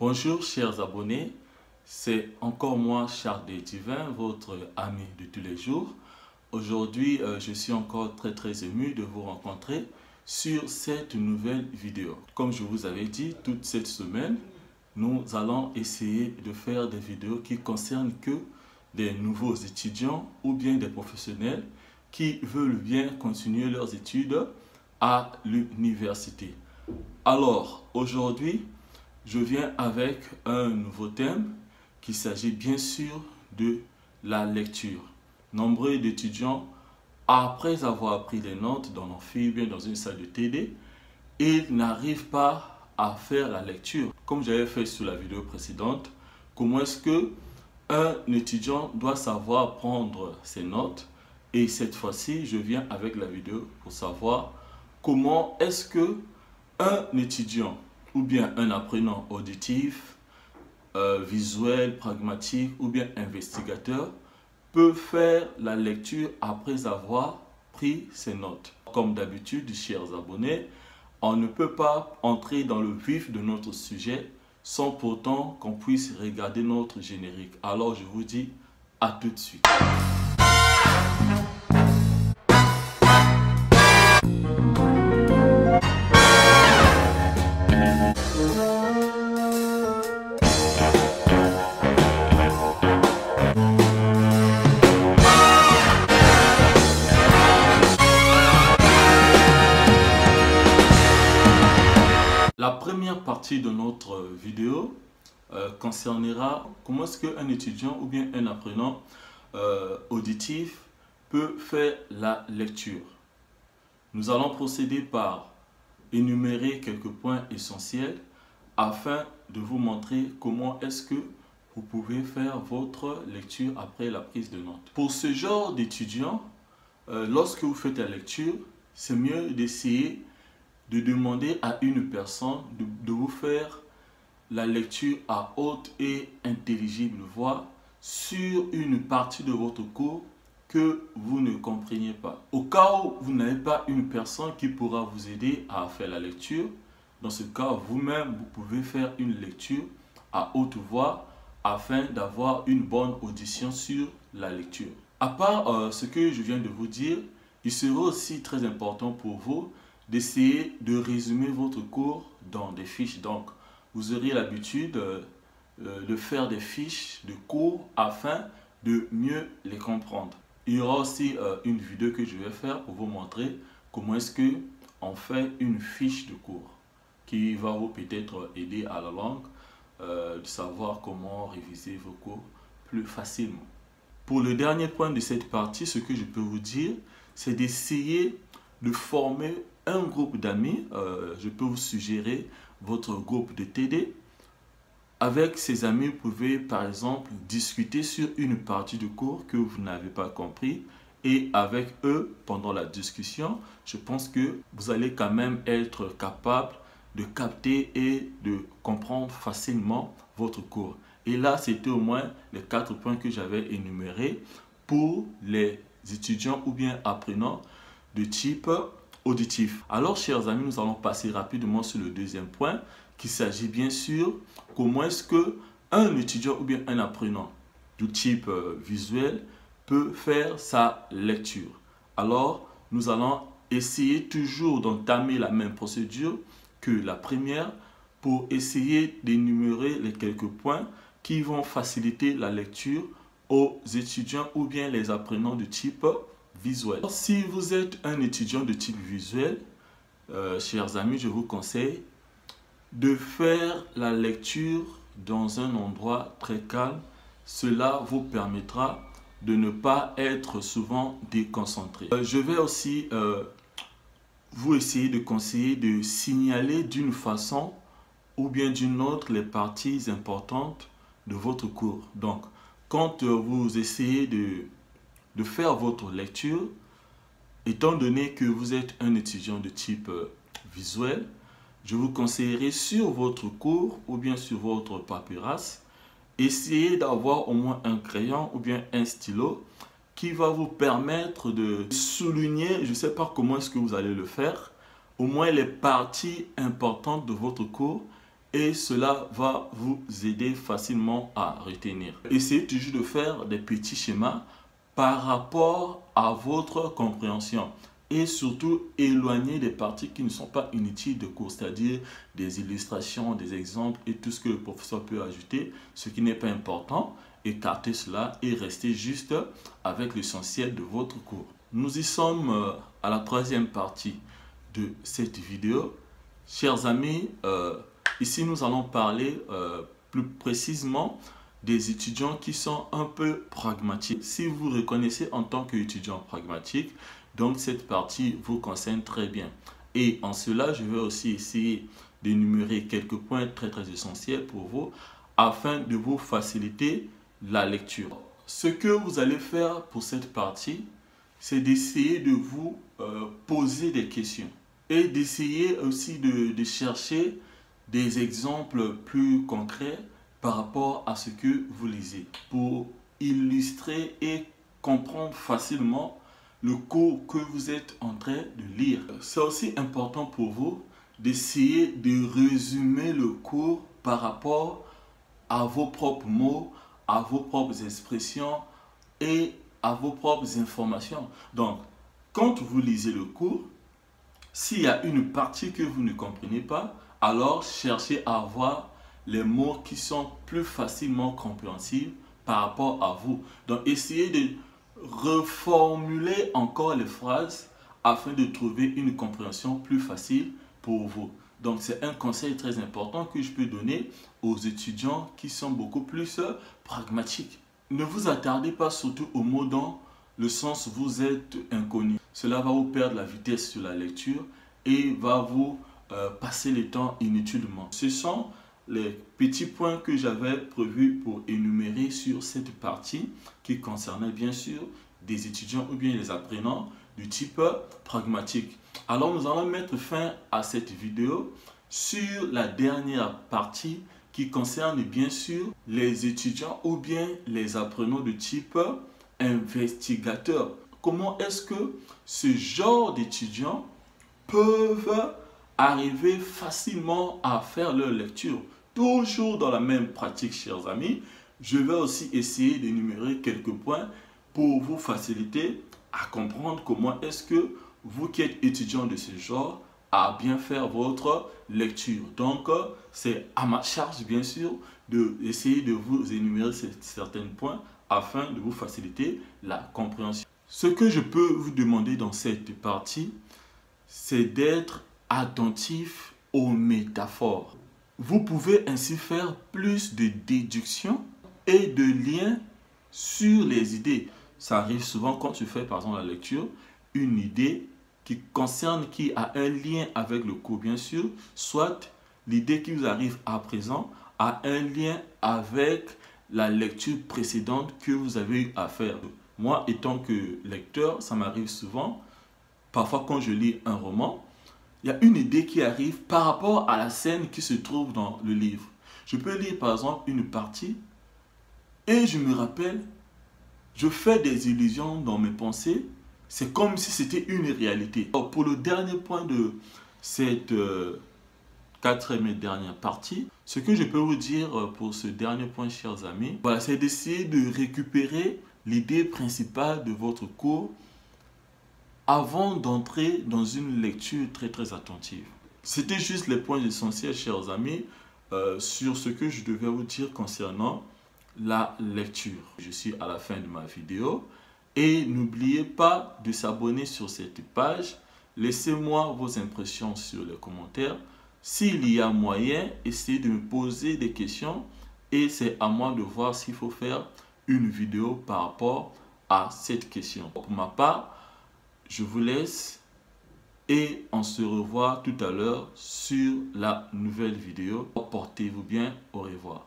Bonjour chers abonnés, c'est encore moi Charles Desdivins, votre ami de tous les jours. Aujourd'hui, je suis encore très ému de vous rencontrer sur cette nouvelle vidéo. Comme je vous avais dit, toute cette semaine, nous allons essayer de faire des vidéos qui concernent que des nouveaux étudiants ou bien des professionnels qui veulent bien continuer leurs études à l'université. Alors, aujourd'hui, je viens avec un nouveau thème qu'il s'agit bien sûr de la lecture. Nombreux d'étudiants, après avoir pris les notes dans l'amphi ou bien dans une salle de TD, ils n'arrivent pas à faire la lecture. Comme j'avais fait sur la vidéo précédente, comment est-ce que un étudiant doit savoir prendre ses notes? Et cette fois-ci, je viens avec la vidéo pour savoir comment est-ce que un étudiant ou bien un apprenant auditif, visuel, pragmatique ou bien investigateur peut faire la lecture après avoir pris ses notes. Comme d'habitude, chers abonnés, on ne peut pas entrer dans le vif de notre sujet sans pourtant qu'on puisse regarder notre générique. Alors je vous dis à tout de suite. La première partie de notre vidéo concernera comment est-ce qu'un étudiant ou bien un apprenant auditif peut faire la lecture. Nous allons procéder par énumérer quelques points essentiels afin de vous montrer comment est-ce que vous pouvez faire votre lecture après la prise de notes. Pour ce genre d'étudiant, lorsque vous faites la lecture, c'est mieux d'essayer de demander à une personne de vous faire la lecture à haute et intelligible voix sur une partie de votre cours que vous ne compreniez pas. Au cas où vous n'avez pas une personne qui pourra vous aider à faire la lecture, dans ce cas, vous-même, vous pouvez faire une lecture à haute voix afin d'avoir une bonne audition sur la lecture. À part ce que je viens de vous dire, il sera aussi très important pour vous d'essayer de résumer votre cours dans des fiches. Donc, vous aurez l'habitude de faire des fiches de cours afin de mieux les comprendre. Il y aura aussi une vidéo que je vais faire pour vous montrer comment est-ce que on fait une fiche de cours qui va vous peut-être aider à la langue de savoir comment réviser vos cours plus facilement. Pour le dernier point de cette partie, ce que je peux vous dire, c'est d'essayer de former un groupe d'amis. Je peux vous suggérer votre groupe de TD. Avec ces amis, vous pouvez par exemple discuter sur une partie du cours que vous n'avez pas compris. Et avec eux, pendant la discussion, je pense que vous allez quand même être capable de capter et de comprendre facilement votre cours. Et là, c'était au moins les 4 points que j'avais énumérés pour les étudiants ou bien apprenants de type auditif. Alors, chers amis, nous allons passer rapidement sur le deuxième point, qu'il s'agit bien sûr comment est-ce que un étudiant ou bien un apprenant de type visuel peut faire sa lecture. Alors, nous allons essayer toujours d'entamer la même procédure que la première pour essayer d'énumérer les quelques points qui vont faciliter la lecture aux étudiants ou bien les apprenants de type visuel. Si vous êtes un étudiant de type visuel, chers amis, je vous conseille de faire la lecture dans un endroit très calme. Cela vous permettra de ne pas être souvent déconcentré. Je vais aussi vous essayer de conseiller de signaler d'une façon ou bien d'une autre les parties importantes de votre cours. Donc, quand vous essayez de faire votre lecture, étant donné que vous êtes un étudiant de type visuel, je vous conseillerais sur votre cours ou bien sur votre paperasse, essayez d'avoir au moins un crayon ou bien un stylo qui va vous permettre de souligner, je ne sais pas comment est-ce que vous allez le faire, au moins les parties importantes de votre cours et cela va vous aider facilement à retenir. Essayez toujours de faire des petits schémas par rapport à votre compréhension et surtout éloigner des parties qui ne sont pas inutiles de cours, c'est-à-dire des illustrations, des exemples et tout ce que le professeur peut ajouter, ce qui n'est pas important. Écartez cela et restez juste avec l'essentiel de votre cours. Nous y sommes à la troisième partie de cette vidéo. Chers amis, ici nous allons parler plus précisément des étudiants qui sont un peu pragmatiques. Si vous reconnaissez en tant qu'étudiant pragmatique, donc cette partie vous concerne très bien. Et en cela, je vais aussi essayer d'énumérer quelques points très essentiels pour vous afin de vous faciliter la lecture. Ce que vous allez faire pour cette partie, c'est d'essayer de vous poser des questions et d'essayer aussi de chercher des exemples plus concrets par rapport à ce que vous lisez pour illustrer et comprendre facilement le cours que vous êtes en train de lire. C'est aussi important pour vous d'essayer de résumer le cours par rapport à vos propres mots, à vos propres expressions et à vos propres informations. Donc, quand vous lisez le cours, s'il y a une partie que vous ne comprenez pas, alors cherchez à avoir les mots qui sont plus facilement compréhensibles par rapport à vous. Donc, essayez de reformuler encore les phrases afin de trouver une compréhension plus facile pour vous. Donc, c'est un conseil très important que je peux donner aux étudiants qui sont beaucoup plus pragmatiques. Ne vous attardez pas surtout aux mots dont le sens vous est inconnu. Cela va vous perdre la vitesse sur la lecture et va vous passer le temps inutilement. Ce sont les petits points que j'avais prévus pour énumérer sur cette partie qui concernait bien sûr des étudiants ou bien les apprenants du type pragmatique. Alors nous allons mettre fin à cette vidéo sur la dernière partie qui concerne bien sûr les étudiants ou bien les apprenants de type investigateur. Comment est-ce que ce genre d'étudiants peuvent arriver facilement à faire leur lecture? Toujours dans la même pratique, chers amis, je vais aussi essayer d'énumérer quelques points pour vous faciliter à comprendre comment est-ce que vous qui êtes étudiant de ce genre à bien faire votre lecture. Donc, c'est à ma charge, bien sûr, d'essayer de vous énumérer certains points afin de vous faciliter la compréhension. Ce que je peux vous demander dans cette partie, c'est d'être attentif aux métaphores. Vous pouvez ainsi faire plus de déduction et de liens sur les idées. Ça arrive souvent quand tu fais par exemple la lecture, une idée qui a un lien avec le cours bien sûr, soit l'idée qui vous arrive à présent a un lien avec la lecture précédente que vous avez eu à faire. Moi, étant que lecteur, ça m'arrive souvent, parfois quand je lis un roman, il y a une idée qui arrive par rapport à la scène qui se trouve dans le livre. Je peux lire par exemple une partie et je me rappelle, je fais des illusions dans mes pensées. C'est comme si c'était une réalité. Alors, pour le dernier point de cette quatrième et dernière partie, ce que je peux vous dire pour ce dernier point, chers amis, voilà, c'est d'essayer de récupérer l'idée principale de votre cours avant d'entrer dans une lecture très attentive. C'était juste les points essentiels, chers amis, sur ce que je devais vous dire concernant la lecture. Je suis à la fin de ma vidéo et n'oubliez pas de s'abonner sur cette page. Laissez-moi vos impressions sur les commentaires. S'il y a moyen, essayez de me poser des questions et c'est à moi de voir s'il faut faire une vidéo par rapport à cette question. Pour ma part, je vous laisse et on se revoit tout à l'heure sur la nouvelle vidéo. Portez-vous bien, au revoir.